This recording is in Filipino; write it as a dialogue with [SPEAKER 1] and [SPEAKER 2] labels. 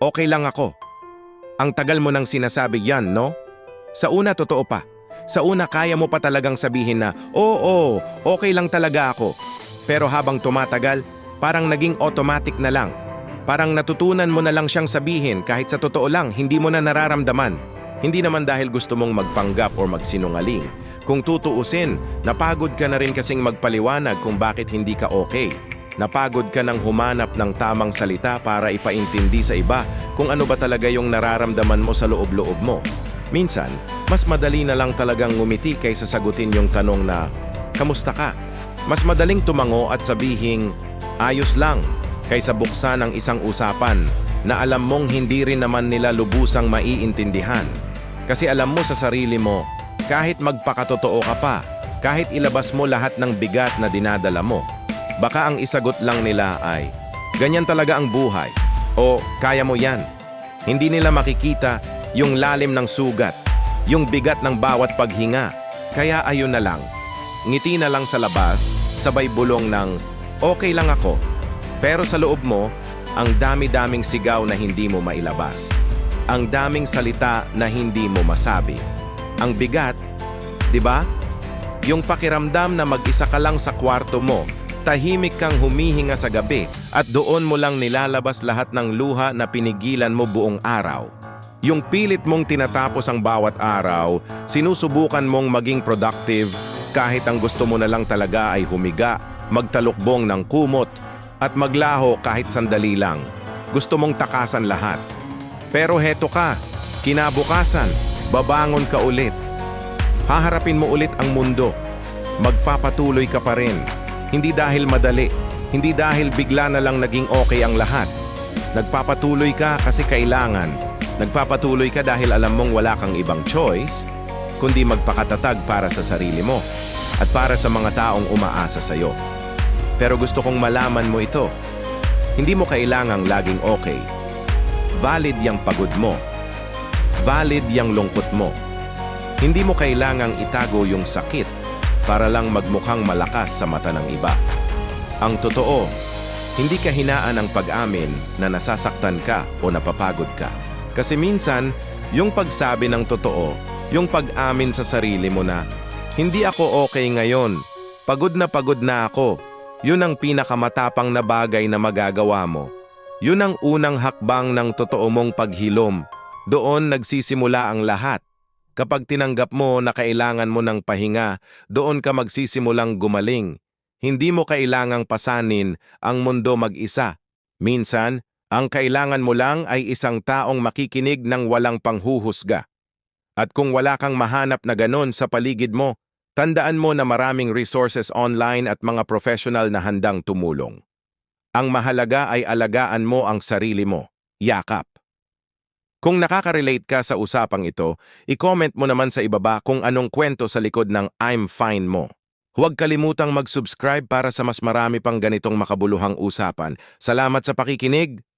[SPEAKER 1] Okay lang ako. Ang tagal mo nang sinasabi yan, no? Sa una, totoo pa. Sa una, kaya mo pa talagang sabihin na, oo, okay lang talaga ako. Pero habang tumatagal, parang naging automatic na lang. Parang natutunan mo na lang siyang sabihin kahit sa totoo lang, hindi mo na nararamdaman. Hindi naman dahil gusto mong magpanggap o magsinungaling. Kung tutuusin, napagod ka na rin kasing magpaliwanag kung bakit hindi ka okay. Napagod ka nang humanap ng tamang salita para ipaintindi sa iba kung ano ba talaga yung nararamdaman mo sa loob-loob mo. Minsan, mas madali na lang talagang ngumiti kaysa sagutin yung tanong na, "Kamusta ka?" Mas madaling tumango at sabihing, "Ayos lang," kaysa buksan ang isang usapan na alam mong hindi rin naman nila lubusang maiintindihan. Kasi alam mo sa sarili mo, kahit magpakatotoo ka pa, kahit ilabas mo lahat ng bigat na dinadala mo, baka ang isagot lang nila ay, "Ganyan talaga ang buhay," o "Kaya mo yan." Hindi nila makikita yung lalim ng sugat, yung bigat ng bawat paghinga. Kaya ayun na lang, ngiti na lang sa labas, sabay bulong ng, "Okay lang ako." Pero sa loob mo, ang dami-daming sigaw na hindi mo mailabas. Ang daming salita na hindi mo masabi. Ang bigat, di ba? Yung pakiramdam na mag-isa ka lang sa kwarto mo, tahimik kang humihinga sa gabi at doon mo lang nilalabas lahat ng luha na pinigilan mo buong araw. Yung pilit mong tinatapos ang bawat araw, sinusubukan mong maging productive kahit ang gusto mo na lang talaga ay humiga, magtalukbong ng kumot, at maglaho kahit sandali lang. Gusto mong takasan lahat. Pero heto ka, kinabukasan, babangon ka ulit. Haharapin mo ulit ang mundo. Magpapatuloy ka pa rin. Hindi dahil madali, hindi dahil bigla na lang naging okay ang lahat. Nagpapatuloy ka kasi kailangan. Nagpapatuloy ka dahil alam mong wala kang ibang choice, kundi magpakatatag para sa sarili mo at para sa mga taong umaasa sa'yo. Pero gusto kong malaman mo ito. Hindi mo kailangang laging okay. Valid yang pagod mo. Valid yang lungkot mo. Hindi mo kailangang itago yung sakit para lang magmukhang malakas sa mata ng iba. Ang totoo, hindi kahinaan ang pag-amin na nasasaktan ka o napapagod ka. Kasi minsan, yung pagsabi ng totoo, yung pag-amin sa sarili mo na, "Hindi ako okay ngayon, pagod na ako," yun ang pinakamatapang na bagay na magagawa mo. Yun ang unang hakbang ng totoo mong paghilom. Doon nagsisimula ang lahat. Kapag tinanggap mo na kailangan mo ng pahinga, doon ka magsisimulang gumaling. Hindi mo kailangang pasanin ang mundo mag-isa. Minsan, ang kailangan mo lang ay isang taong makikinig ng walang panghuhusga. At kung wala kang mahanap na ganon sa paligid mo, tandaan mo na maraming resources online at mga professional na handang tumulong. Ang mahalaga ay alagaan mo ang sarili mo. Yakap. Kung nakaka-relate ka sa usapang ito, i-comment mo naman sa ibaba kung anong kwento sa likod ng "I'm fine" mo. Huwag kalimutang mag-subscribe para sa mas marami pang ganitong makabuluhang usapan. Salamat sa pakikinig.